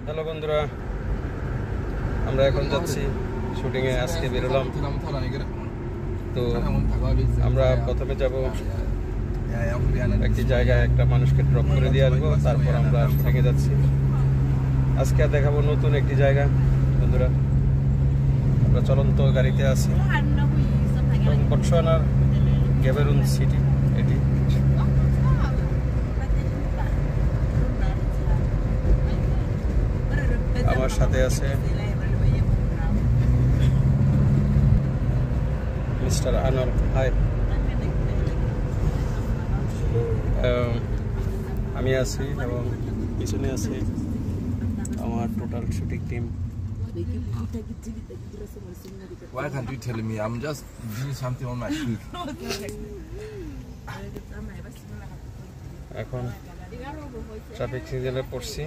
Hello বন্ধুরা, আমরা এখন যাচ্ছি শুটিংয়ে। আজকে বেরোলাম। তো আমরা প্রথমে যাব একটি জায়গায়, একটা মানুষকে ড্রপ করে দিয়ে আসবো, তারপর আমরা শুটিংয়ে যাচ্ছি। আজকে দেখাবো নতুন একটি জায়গা। বন্ধুরা, আমরা চলন্ত গাড়িতে আছি এবং বটসওয়ানার গ্যাবেরন সিটি এটি। আমার সাথে আছে মিস্টার আনোয়ার। হাই, আমি আছি এবং পিছনে আছে আমার total shooting team. Why can't you tell me? I'm just doing something on my shoot. এখন ট্রাফিক সিগন্যালে পড়ছি।